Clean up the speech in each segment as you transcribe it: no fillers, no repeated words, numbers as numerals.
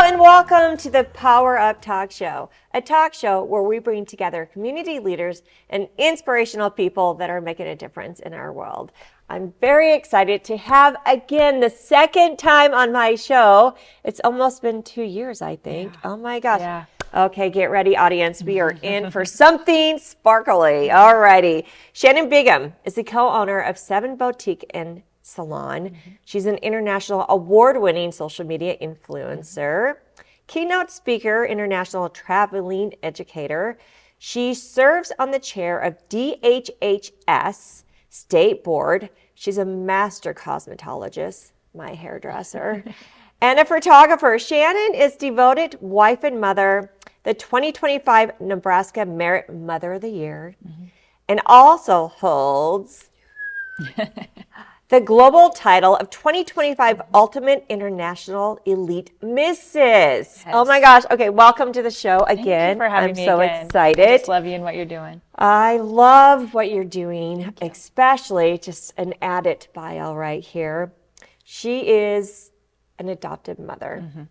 and welcome to the Power Up Talk Show, a talk show where we bring together community leaders and inspirational people that are making a difference in our world. I'm very excited to have, again, the second time on my show. It's almost been 2 years, I think. Yeah. Oh my gosh. Yeah. Okay, get ready, audience. We are in for something sparkly. All righty. Shannon Bingham is the co-owner of 7 Boutique and Salon. She's an international award-winning social media influencer, keynote speaker, international traveling educator. She serves on the chair of DHHS State Board. She's a master cosmetologist, my hairdresser, and a photographer. Shannon is devoted wife and mother, the 2025 Nebraska Merit Mother of the Year, and also holds the global title of 2025 Ultimate International Elite Misses. Yes. Oh my gosh. Okay, welcome to the show again. Thank you for having me so again. Excited. I just love you and what you're doing. I love what you're doing, especially just an added bio right here. She is an adopted mother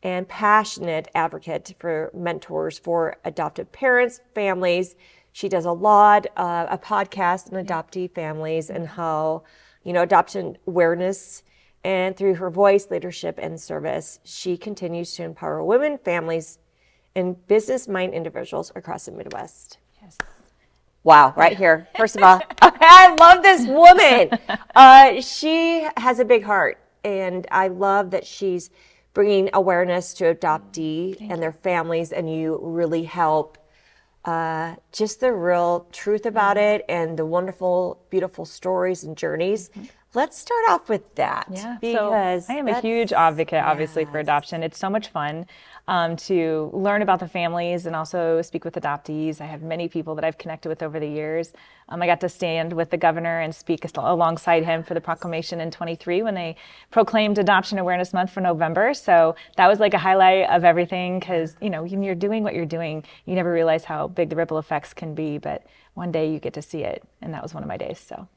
and passionate advocate for mentors for adopted parents, families. She does a lot of podcasts on adoptee families and how, adoption awareness, and through her voice, leadership, and service, she continues to empower women, families, and business-minded individuals across the Midwest. Yes. Wow, right here. First of all, I love this woman. She has a big heart, and I love that she's bringing awareness to adoptee and their families, and you really help just the real truth about it and the wonderful, beautiful stories and journeys. Let's start off with that. Yeah, because so I am a huge advocate, obviously, for adoption. It's so much fun to learn about the families and also speak with adoptees. I have many people that I've connected with over the years. I got to stand with the governor and speak alongside him for the proclamation in 23 when they proclaimed Adoption Awareness Month for November. So that was like a highlight of everything because, when you're doing what you're doing, you never realize how big the ripple effects can be. But one day you get to see it. And that was one of my days. So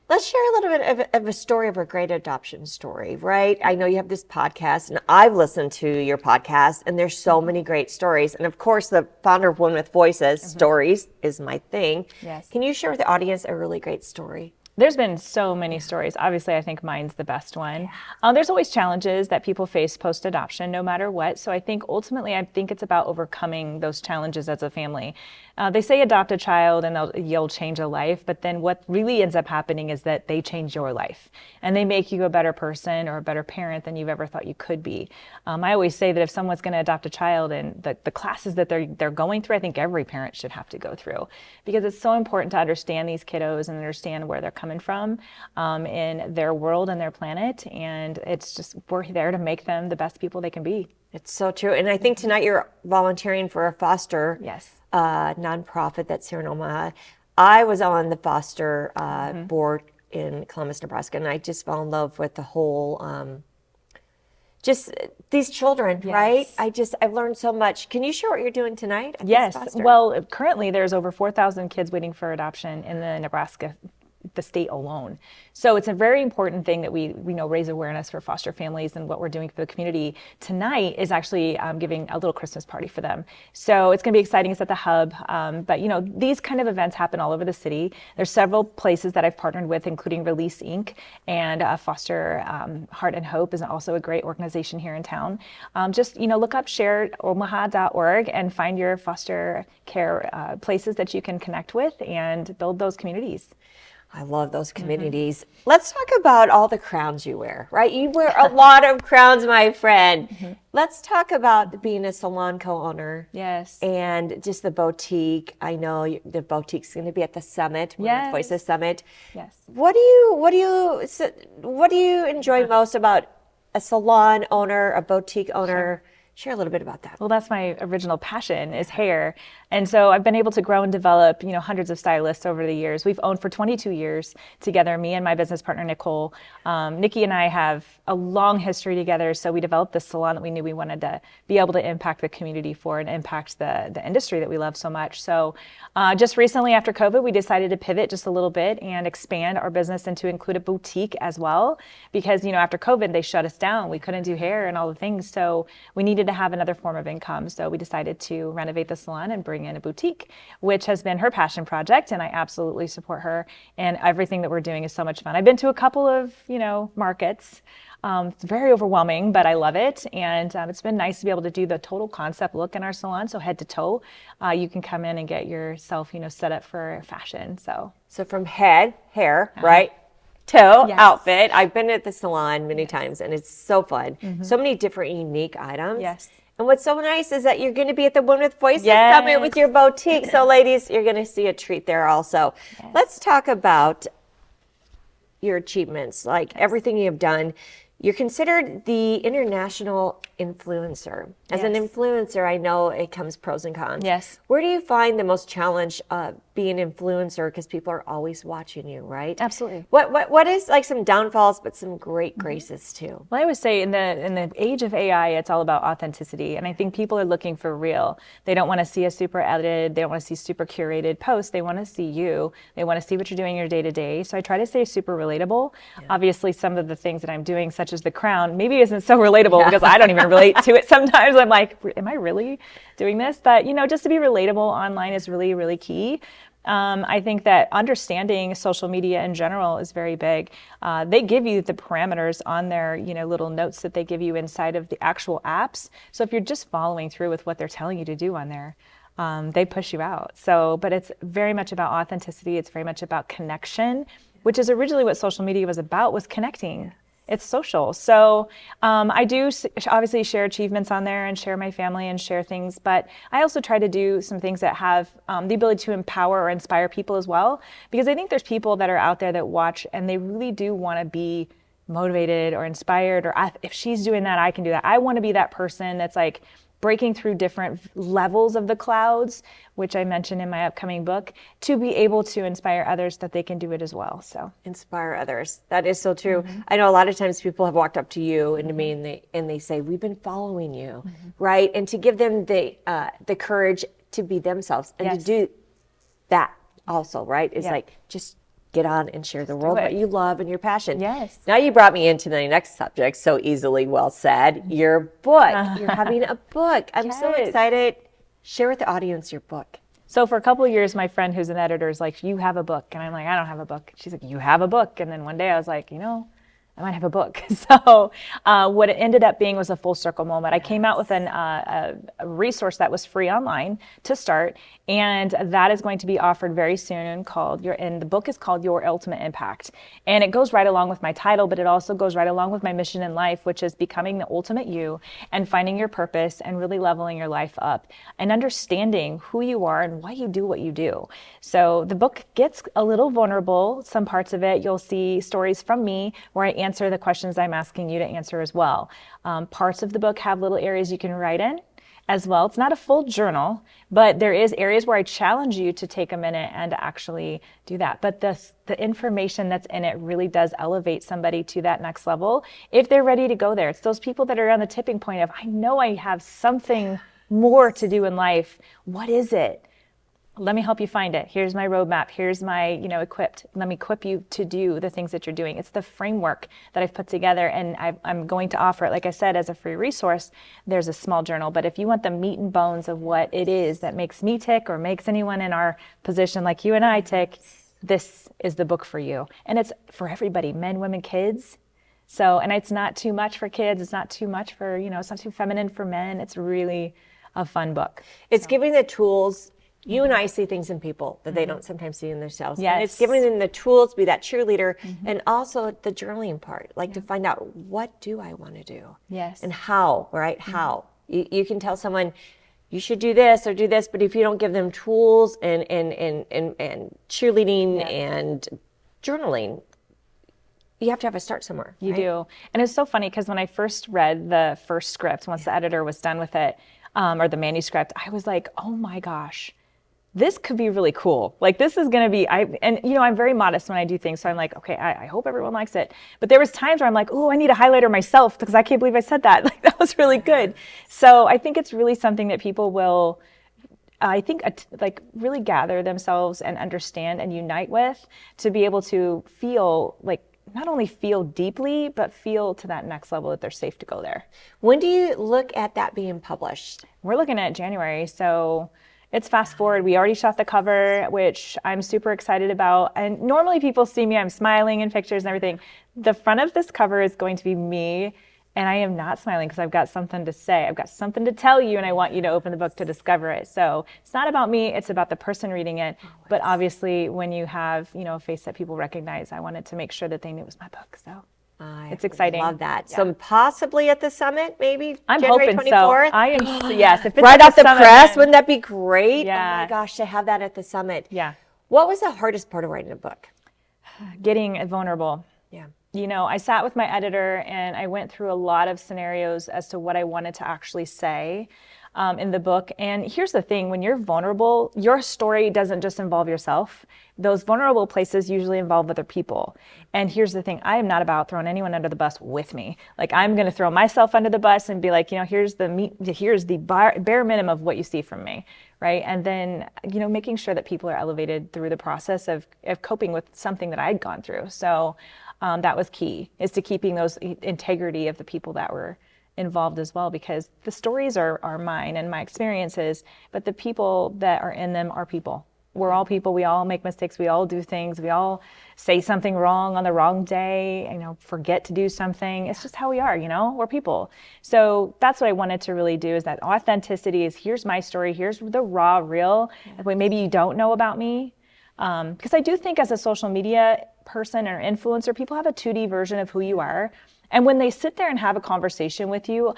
let's share a little bit of a story of a great adoption story, right? I know you have this podcast, and I've listened to your podcast, and there's so many great stories. And of course, the founder of Women with Voices, stories is my thing. Yes. Can you share with the audience a really great story? There's been so many stories. Obviously, I think mine's the best one. There's always challenges that people face post-adoption, no matter what. So I think ultimately, it's about overcoming those challenges as a family. They say adopt a child and you'll change a life, but then what really ends up happening is that they change your life and they make you a better person or a better parent than you've ever thought you could be. I always say that if someone's going to adopt a child and the classes that they're going through, I think every parent should have to go through because it's so important to understand these kiddos and understand where they're coming from in their world and their planet. And it's just, we're there to make them the best people they can be. It's so true. And I think tonight you're volunteering for a foster nonprofit that's here in Omaha. I was on the foster board in Columbus, Nebraska, and I just fell in love with the whole, just these children, right? I've learned so much. Can you share what you're doing tonight at this foster? Well, currently there's over 4,000 kids waiting for adoption in the Nebraska the state alone. So it's a very important thing that we raise awareness for foster families and what we're doing for the community. Tonight is actually giving a little Christmas party for them. So it's going to be exciting. It's at the Hub. But these kind of events happen all over the city. There's several places that I've partnered with, including Release Inc. and Foster Heart and Hope is also a great organization here in town. Just look up sharedomaha.org and find your foster care places that you can connect with and build those communities. I love those communities. Let's talk about all the crowns you wear, right? You wear a lot of crowns, my friend. Let's talk about being a salon co-owner. Yes. And just the boutique. I know the boutique's going to be at the summit, Women's Voices Summit. Yes. What do you enjoy most about a salon owner, a boutique owner? Share a little bit about that. Well, that's my original passion is hair. And so I've been able to grow and develop, hundreds of stylists over the years. We've owned for 22 years together, me and my business partner, Nicole. Nikki and I have a long history together. So we developed this salon that we knew we wanted to be able to impact the community for and impact the industry that we love so much. So just recently after COVID, we decided to pivot just a little bit and expand our business and to include a boutique as well. Because, after COVID, they shut us down. We couldn't do hair and all the things. So we needed to have another form of income. So we decided to renovate the salon and bring in a boutique, which has been her passion project. And I absolutely support her. And everything that we're doing is so much fun. I've been to a couple of, markets. It's very overwhelming, but I love it. And it's been nice to be able to do the total concept look in our salon. So head to toe, you can come in and get yourself, set up for fashion. So from head, hair, right? Toe, Yes. outfit. I've been at the salon many times and it's so fun. So many different unique items. Yes. And what's so nice is that you're going to be at the Women with Voices Yes. Summit with your boutique. So ladies, you're going to see a treat there also. Yes. Let's talk about your achievements, like everything you have done. You're considered the international influencer. As an Yes. influencer, I know it comes pros and cons. Yes. Where do you find the most challenge being an influencer? Because people are always watching you, right? Absolutely. What is like some downfalls, but some great graces too? Well, I would say in the age of AI, it's all about authenticity. And I think people are looking for real. They don't want to see a super edited, they don't want to see super curated posts. They want to see you. They want to see what you're doing in your day to day. So I try to stay super relatable. Obviously, some of the things that I'm doing, such as the crown, maybe isn't so relatable because I don't even relate to it sometimes. I'm like, am I really doing this? But, just to be relatable online is really, really key. I think that understanding social media in general is very big. They give you the parameters on their, little notes that they give you inside of the actual apps. So if you're just following through with what they're telling you to do on there, they push you out. So, but it's very much about authenticity. It's very much about connection, which is originally what social media was connecting. It's social. So I do obviously share achievements on there and share my family and share things, but I also try to do some things that have the ability to empower or inspire people as well, because I think there's people that are out there that watch and they really do want to be motivated or inspired, or if she's doing that, I can do that. I want to be that person that's like breaking through different levels of the clouds, which I mentioned in my upcoming book, to be able to inspire others that they can do it as well. So Inspire others. That is so true. I know a lot of times people have walked up to you and to me and they say, we've been following you, right? And to give them the courage to be themselves and to do that also, right? It's like, just get on and share the world what you love and your passion. Yes. Now you brought me into the next subject so easily, well said, your book. You're having a book. I'm so excited. Share with the audience your book. So for a couple of years, my friend who's an editor is like, you have a book. And I'm like, I don't have a book. She's like, you have a book. And then one day I was like, I might have a book. So what it ended up being was a full circle moment. I came out with a resource that was free online to start, and that is going to be offered very soon and the book is called Your Ultimate Impact. And it goes right along with my title, but it also goes right along with my mission in life, which is becoming the ultimate you and finding your purpose and really leveling your life up and understanding who you are and why you do what you do. So the book gets a little vulnerable. Some parts of it, you'll see stories from me where I answer the questions I'm asking you to answer as well. Parts of the book have little areas you can write in as well. It's not a full journal, but there is areas where I challenge you to take a minute and to actually do that. But the information that's in it really does elevate somebody to that next level if they're ready to go there. It's those people that are on the tipping point of, I know I have something more to do in life. What is it? Let me help you find it. Here's my roadmap. Here's my, equipped. Let me equip you to do the things that you're doing. It's the framework that I've put together, and I'm going to offer it, like I said, as a free resource. There's a small journal, but if you want the meat and bones of what it is that makes me tick or makes anyone in our position like you and I tick, this is the book for you. And it's for everybody, men, women, kids. So, and it's not too much for kids. It's not too much for, it's not too feminine for men. It's really a fun book. It's giving the tools. You and I see things in people that they don't sometimes see in themselves. Yes. And it's giving them the tools to be that cheerleader, and also the journaling part, like to find out, what do I want to do? Yes. And how, right? How. You can tell someone, you should do this or do this, but if you don't give them tools and cheerleading and journaling, you have to have a start somewhere. You right? do. And it's so funny because when I first read the first script, once the editor was done with it, or the manuscript, I was like, oh my gosh, this could be really cool. Like this is going to be, I'm very modest when I do things. So I'm like, okay, I hope everyone likes it. But there was times where I'm like, oh, I need a highlighter myself because I can't believe I said that. Like that was really good. So I think it's really something that people will, like really gather themselves and understand and unite with to be able to feel like, not only feel deeply, but feel to that next level that they're safe to go there. When do you look at that being published? We're looking at January, so it's fast forward. We already shot the cover, which I'm super excited about. And normally people see me, I'm smiling in pictures and everything. The front of this cover is going to be me, and I am not smiling because I've got something to say. I've got something to tell you, and I want you to open the book to discover it. So it's not about me, it's about the person reading it. But obviously, when you have, a face that people recognize, I wanted to make sure that they knew it was my book. So it's exciting. Love that. Yeah. So possibly at the summit, maybe I'm January hoping 24th? so. I am, yes. If it's Right at off the summit, press, then- wouldn't that be great? Oh my Yes. gosh, to have that at the summit. Yeah. What was the hardest part of writing a book? Getting vulnerable. Yeah. I sat with my editor and I went through a lot of scenarios as to what I wanted to actually say in the book. And here's the thing, when you're vulnerable, your story doesn't just involve yourself. Those vulnerable places usually involve other people. And here's the thing, I am not about throwing anyone under the bus with me. Like I'm going to throw myself under the bus and be like, here's the bare minimum of what you see from me. Right. And then, making sure that people are elevated through the process of coping with something that I'd gone through. So that was key, is to keeping those integrity of the people that were involved as well, because the stories are mine and my experiences, but the people that are in them are people. We're all people. We all make mistakes. We all do things. We all say something wrong on the wrong day, forget to do something. It's just how we are, we're people. So that's what I wanted to really do, is that authenticity is, here's my story. Here's the raw, real, what maybe you don't know about me. Because I do think as a social media person or influencer, people have a 2D version of who you are. And when they sit there and have a conversation with you,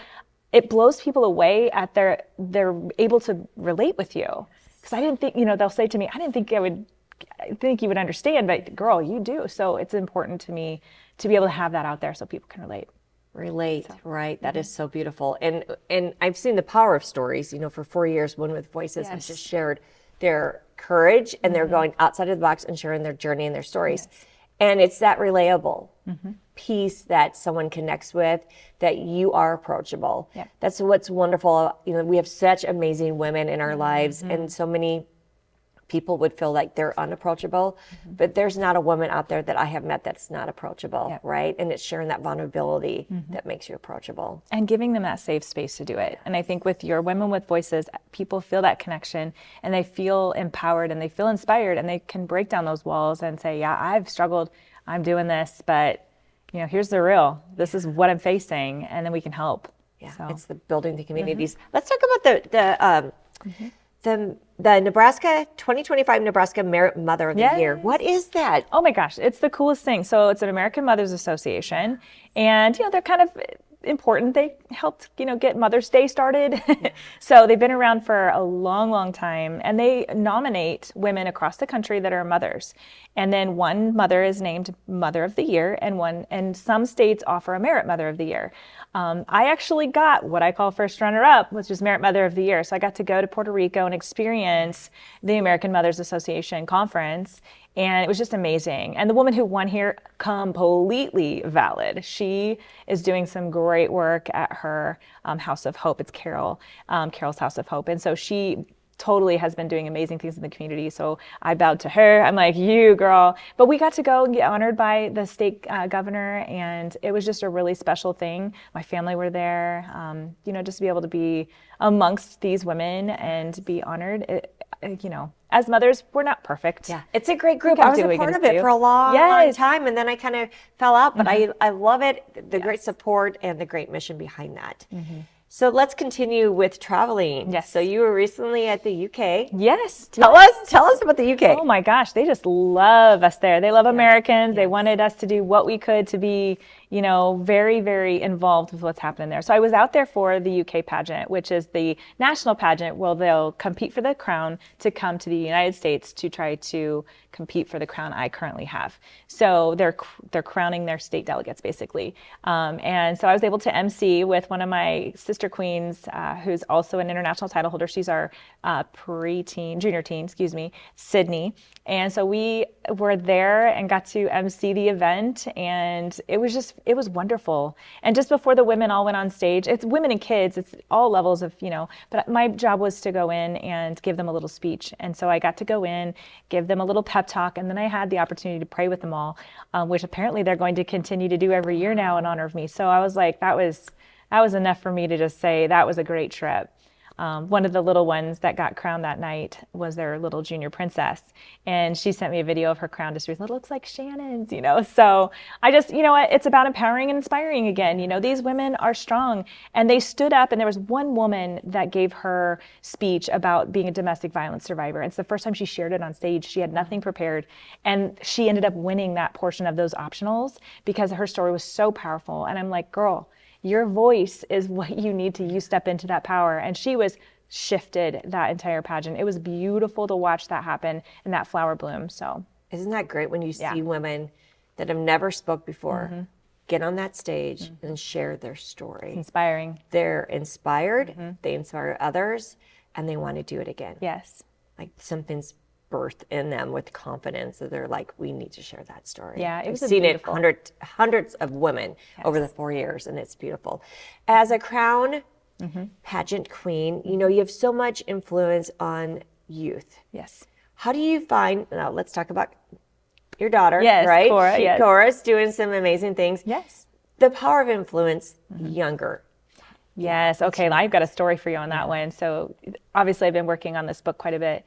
it blows people away at they're able to relate with you. Because I didn't think, they'll say to me, I think you would understand, but girl, you do. So it's important to me to be able to have that out there so people can relate. Right. That is so beautiful. And I've seen the power of stories. For 4 years, Women with Voices has just shared their courage and they're going outside of the box and sharing their journey and their stories. Yes. And it's that relatable piece that someone connects with, that you are approachable. Yep. That's what's wonderful. We have such amazing women in our lives, and so many people would feel like they're unapproachable, but there's not a woman out there that I have met that's not approachable, right? And it's sharing that vulnerability that makes you approachable. And giving them that safe space to do it. And I think with your Women with Voices, people feel that connection and they feel empowered and they feel inspired and they can break down those walls and say, yeah, I've struggled, I'm doing this, but here's the real, this is what I'm facing, and then we can help. Yeah, so. It's the building the communities. Let's talk about the Nebraska 2025 Nebraska Merit Mother of the Year. What is that? Oh my gosh, it's the coolest thing. So it's an American Mothers Association, and they're kind of important. They helped get Mother's Day started. So they've been around for a long, long time, and they nominate women across the country that are mothers. And then one mother is named Mother of the Year, and some states offer a Merit Mother of the Year. I actually got what I call first runner-up, which is Merit Mother of the Year. So I got to go to Puerto Rico and experience the American Mothers Association conference, and it was just amazing. And the woman who won here, completely valid. She is doing some great work at her House of Hope. It's Carol's House of Hope. And so she totally has been doing amazing things in the community. So I bowed to her. I'm like, you girl. But we got to go and get honored by the state governor, and it was just a really special thing. My family were there, just to be able to be amongst these women and be honored. As mothers, we're not perfect. Yeah, it's a great group. I was a part of it for a long time, and then I kind of fell out, but I love it, the great support and the great mission behind that. So let's continue with traveling. Yes. So you were recently at the UK. Yes. Tell us about the UK. Oh my gosh, they just love us there. They love Americans. They Yes. wanted us to do what we could to be, very, very involved with what's happening there. So I was out there for the UK pageant, which is the national pageant where they'll compete for the crown to come to the United States to try to compete for the crown I currently have. So they're crowning their state delegates basically. And so I was able to MC with one of my sister queens, who's also an international title holder. She's our junior teen, Sydney. And so we were there and got to MC the event, and it was wonderful. And just before the women all went on stage, it's women and kids, it's all levels of, but my job was to go in and give them a little speech. And so I got to go in, give them a little pep talk, and then I had the opportunity to pray with them all, which apparently they're going to continue to do every year now in honor of me. So I was like, that was enough for me to just say that was a great trip. One of the little ones that got crowned that night was their little junior princess. And she sent me a video of her crown. Just it looks like Shannon's, So I just, it's about empowering and inspiring again. These women are strong. And they stood up, and there was one woman that gave her speech about being a domestic violence survivor. It's the first time she shared it on stage. She had nothing prepared. And she ended up winning that portion of those optionals because her story was so powerful. And I'm like, girl, your voice is what you need to, you step into that power. And she was shifted that entire pageant. It was beautiful to watch that happen and that flower bloom. So isn't that great when you see women that have never spoke before get on that stage and share their story? It's inspiring. They're inspired, they inspire others, and they want to do it again. Yes. Like something's birth in them with confidence that they're like, we need to share that story. Yeah, it was I've seen beautiful. it hundreds of women over the 4 years, and it's beautiful. As a crown pageant queen, you have so much influence on youth. Yes. How do you find, now let's talk about your daughter, yes, right? Cora, yes. Cora's doing some amazing things. Yes. The power of influence younger. Yes. Okay. I've got a story for you on that one. So obviously I've been working on this book quite a bit.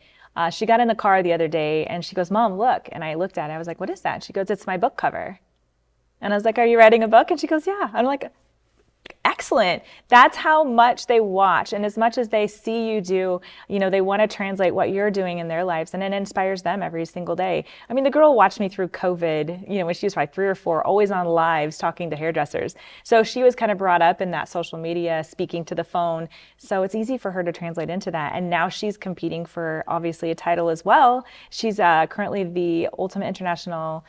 She got in the car the other day and she goes, Mom, look. And I looked at it. I was like, what is that? She goes, it's my book cover. And I was like, are you writing a book? And she goes, yeah. I'm like, excellent. That's how much they watch. And as much as they see you do, they want to translate what you're doing in their lives, and it inspires them every single day. I mean, the girl watched me through COVID, when she was probably 3 or 4, always on lives talking to hairdressers. So she was kind of brought up in that social media, speaking to the phone. So it's easy for her to translate into that. And now she's competing for obviously a title as well. She's currently the Ultimate International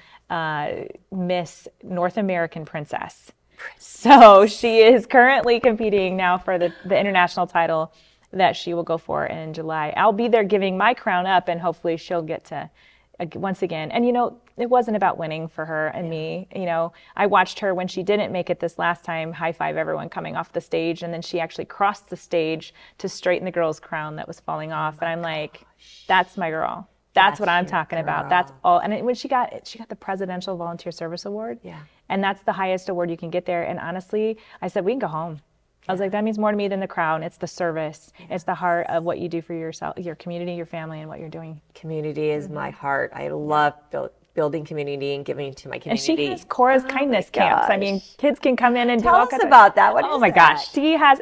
Miss North American Princess. So she is currently competing now for the international title that she will go for in July. I'll be there giving my crown up, and hopefully she'll get to once again. And it wasn't about winning for her and me. I watched her when she didn't make it this last time, high five everyone coming off the stage, and then she actually crossed the stage to straighten the girl's crown that was falling off. And I'm like, that's my girl. That's what I'm talking about. That's all. And when she got the Presidential Volunteer Service Award. Yeah. And that's the highest award you can get there. And honestly, I said, we can go home. I was like, that means more to me than the crown. It's the service. Yeah. It's the heart of what you do for yourself, your community, your family, and what you're doing. Community is my heart. I love building community and giving to my community. And she has Cora's kindness camps. I mean, kids can come in and tell us about that. What is that? Oh my gosh. She has,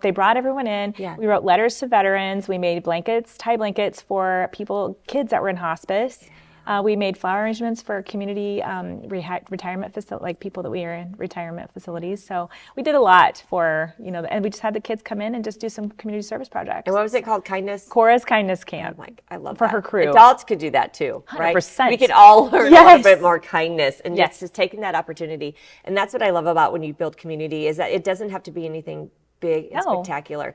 they brought everyone in. Yeah. We wrote letters to veterans. We made tie blankets for kids that were in hospice. We made flower arrangements for community retirement facility, like people that we are in retirement facilities. So we did a lot for, and we just had the kids come in and just do some community service projects. And what was it called? Cora's Kindness Camp. I love for that. her crew. Adults could do that too, right? 100%. We could all learn a little bit more kindness, and just taking that opportunity. And that's what I love about when you build community, is that it doesn't have to be anything big and spectacular.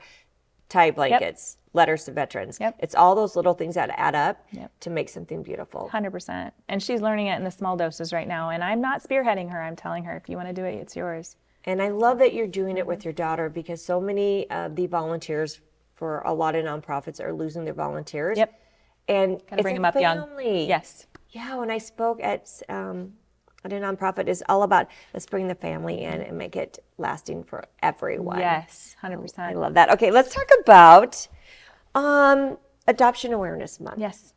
Tie blankets, letters to veterans. Yep. It's all those little things that add up to make something beautiful. 100%. And she's learning it in the small doses right now. And I'm not spearheading her. I'm telling her, if you want to do it, it's yours. And I love that you're doing it with your daughter, because so many of the volunteers for a lot of nonprofits are losing their volunteers. Yep. And gotta bring them up young. Yes. Yeah. When I spoke at a nonprofit, is all about let's bring the family in and make it lasting for everyone. Yes, 100%. I love that. Okay, let's talk about Adoption Awareness Month. Yes.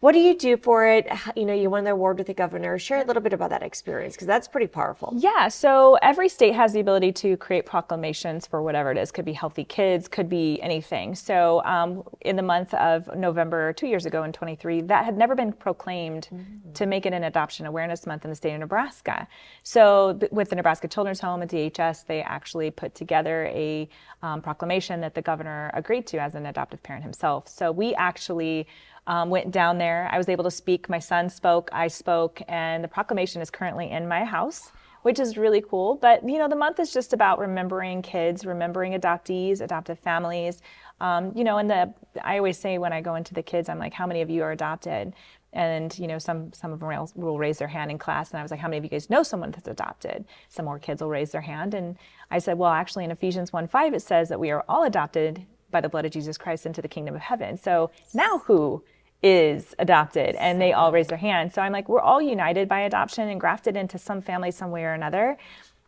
What do you do for it? You know, you won the award with the governor. Share a little bit about that experience, because that's pretty powerful. Yeah, so every state has the ability to create proclamations for whatever it is. Could be healthy kids, could be anything. So in the month of November 2 years ago in 23, that had never been proclaimed to make it an adoption awareness month in the state of Nebraska. So with the Nebraska Children's Home and DHS, they actually put together a proclamation that the governor agreed to as an adoptive parent himself. So we actually went down there. I was able to speak. My son spoke, I spoke, and the proclamation is currently in my house, which is really cool. But, you know, the month is just about remembering kids, remembering adoptees, adoptive families. You know, and I always say when I go into the kids, I'm like, how many of you are adopted? And, you know, some of them will raise their hand in class. And I was like, how many of you guys know someone that's adopted? Some more kids will raise their hand. And I said, well, actually in Ephesians 1:5, it says that we are all adopted by the blood of Jesus Christ into the kingdom of heaven. So now who is adopted? And they all raise their hand. So I'm like, we're all united by adoption and grafted into some family some way or another.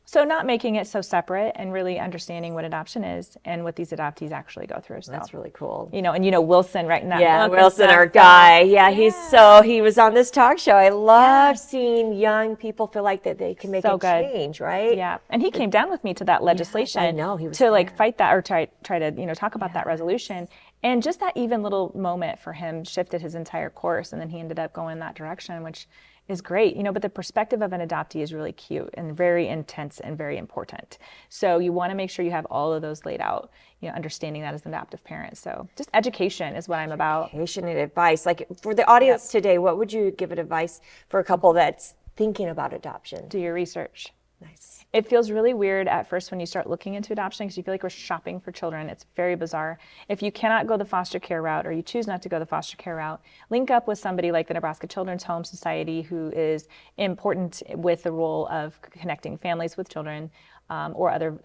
So not making it so separate and really understanding what adoption is and what these adoptees actually go through. So That's really cool. You know, and you know Wilson right now. Yeah, Wilson, our guy. Yeah, he was on this talk show. I love seeing young people feel like that they can make a change, right? Yeah, and he came down with me to that legislation. I know, he was to like fight that or try to, you know, talk about that resolution. And just that even little moment for him shifted his entire course, and then he ended up going that direction, which is great, you know, but the perspective of an adoptee is really cute and very intense and very important. So you want to make sure you have all of those laid out, you know, understanding that as an adoptive parent. So just education is what I'm about. Education and advice. Like for the audience today, what would you give advice for a couple that's thinking about adoption? Do your research. Nice. It feels really weird at first when you start looking into adoption because you feel like we're shopping for children. It's very bizarre. If you cannot go the foster care route or you choose not to go the foster care route, link up with somebody like the Nebraska Children's Home Society, who is important with the role of connecting families with children, or other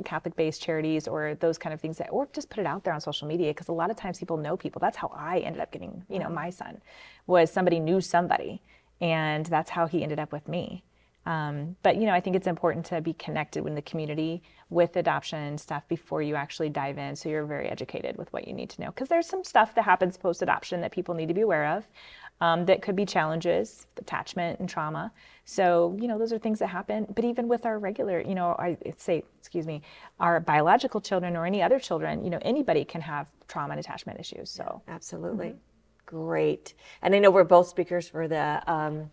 Catholic-based charities or those kind of things, or just put it out there on social media, because a lot of times people know people. That's how I ended up getting, you know, my son, was somebody knew somebody, and that's how he ended up with me. But, you know, I think it's important to be connected in the community with adoption and stuff before you actually dive in, so you're very educated with what you need to know. Because there's some stuff that happens post-adoption that people need to be aware of, that could be challenges, attachment and trauma. So, you know, those are things that happen. But even with our regular, you know, our biological children or any other children, you know, anybody can have trauma and attachment issues. So absolutely. Great. And I know we're both speakers for the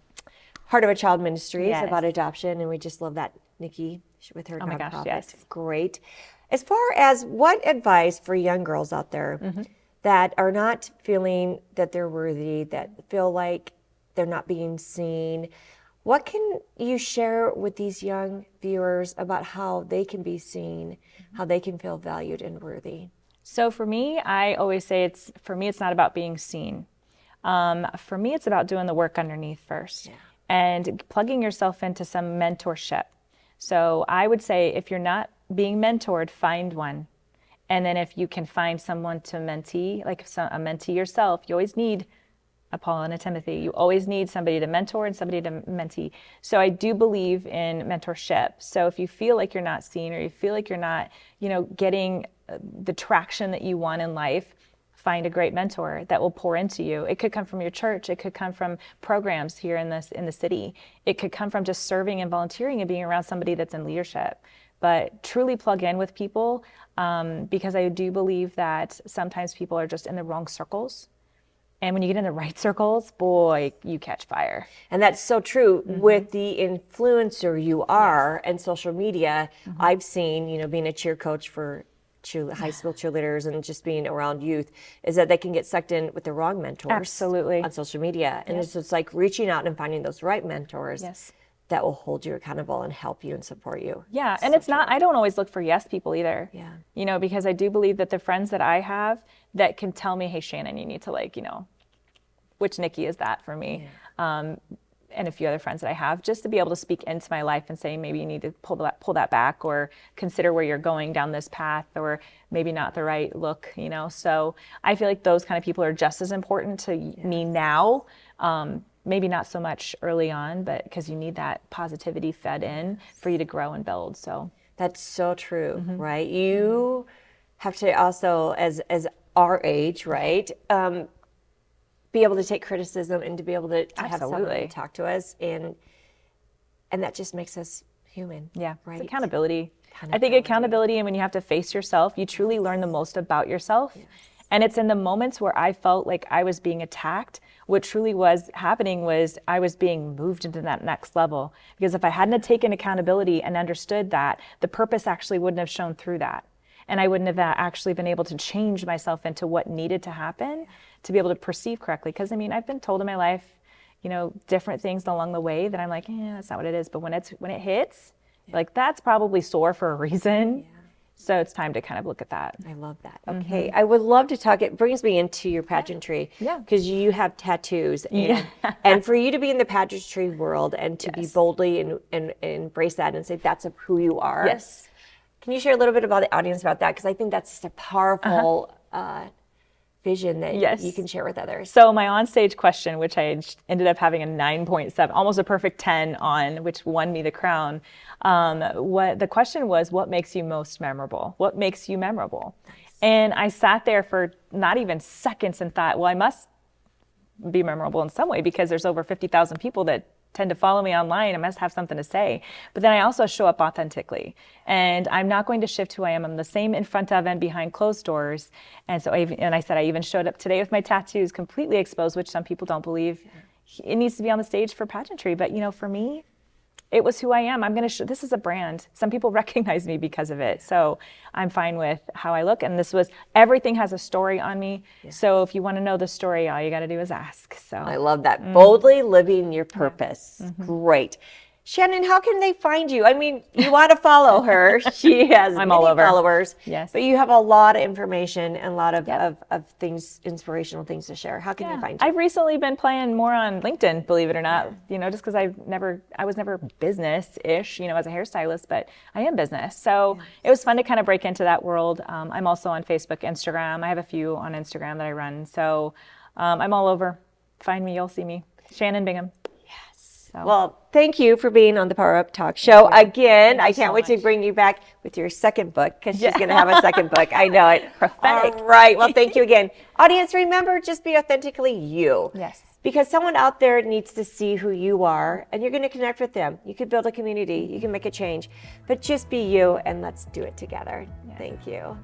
Heart of a Child Ministries about adoption, and we just love that, Nikki, with her nonprofit. Gosh, yes. Great. As far as what advice for young girls out there that are not feeling that they're worthy, that feel like they're not being seen, what can you share with these young viewers about how they can be seen, how they can feel valued and worthy? So for me, I always say it's not about being seen. For me, it's about doing the work underneath first. And plugging yourself into some mentorship. So I would say if you're not being mentored, find one. And then if you can find someone to mentee, like a mentee yourself, you always need a Paul and a Timothy. You always need somebody to mentor and somebody to mentee. So I do believe in mentorship. So if you feel like you're not seen, or you feel like you're not, you know, getting the traction that you want in life, find a great mentor that will pour into you. It could come from your church. It could come from programs here in the city. It could come from just serving and volunteering and being around somebody that's in leadership. But truly plug in with people, because I do believe that sometimes people are just in the wrong circles. And when you get in the right circles, boy, you catch fire. And that's so true with the influencer you are and social media. I've seen, you know, being a cheer coach for high school cheerleaders and just being around youth, is that they can get sucked in with the wrong mentors. Absolutely. On social media. And it's just like reaching out and finding those right mentors that will hold you accountable and help you and support you. Yeah, and it's not, I don't always look for yes people either. Yeah. You know, because I do believe that the friends that I have that can tell me, hey, Shannon, you need to, like, you know, which Nikki is that for me. And a few other friends that I have, just to be able to speak into my life and say, maybe you need to pull that back, or consider where you're going down this path, or maybe not the right look, you know. So I feel like those kind of people are just as important to me now. Maybe not so much early on, but because you need that positivity fed in for you to grow and build. So that's so true, right? You have to also, as our age, right? be able to take criticism and to be able to have someone Absolutely. to talk to us, and that just makes us human. Yeah, right. it's accountability. I think accountability, and when you have to face yourself, you truly learn the most about yourself. And it's in the moments where I felt like I was being attacked, what truly was happening was I was being moved into that next level. Because if I hadn't have taken accountability and understood that, the purpose actually wouldn't have shown through that. And I wouldn't have actually been able to change myself into what needed to happen to be able to perceive correctly. Because I mean, I've been told in my life, you know, different things along the way that I'm like, that's not what it is. But when it hits, like that's probably sore for a reason. So it's time to kind of look at that. I love that. Okay. I would love to talk. It brings me into your pageantry. Yeah. Because you have tattoos. And, and for you to be in the pageantry world and to be boldly and embrace that and say that's who you are. Yes. Can you share a little bit about the audience about that? Because I think that's just a powerful vision that you can share with others. So my onstage question, which I ended up having a 9.7, almost a perfect 10 on, which won me the crown. What the question was, what makes you most memorable? What makes you memorable? Nice. And I sat there for not even seconds and thought, well, I must be memorable in some way because there's over 50,000 people that tend to follow me online. I must have something to say. But then I also show up authentically. And I'm not going to shift who I am. I'm the same in front of and behind closed doors. And so I said I even showed up today with my tattoos completely exposed, which some people don't believe. It needs to be on the stage for pageantry. But you know, for me, it was who I am. I'm going to this is a brand. Some people recognize me because of it. So I'm fine with how I look. And everything has a story on me. So if you want to know the story, all you got to do is ask. So I love that. Boldly living your purpose. Great. Shannon, how can they find you? I mean, you want to follow her. She has many all over. followers. Yes. But you have a lot of information and a lot of things, inspirational things to share. How can they find you? I've recently been playing more on LinkedIn, believe it or not, you know, just because I was never business-ish, you know, as a hairstylist, but I am business. So it was fun to kind of break into that world. I'm also on Facebook, Instagram. I have a few on Instagram that I run. So I'm all over. Find me, you'll see me. Shannon Bingham. Well, thank you for being on the Power Up Talk Show again. I can't wait to bring you back with your second book because she's going to have a second book. I know it. Prophetic. All right. Well, thank you again. Audience, remember, just be authentically you. Yes. Because someone out there needs to see who you are and you're going to connect with them. You could build a community. You can make a change. But just be you and let's do it together. Thank you.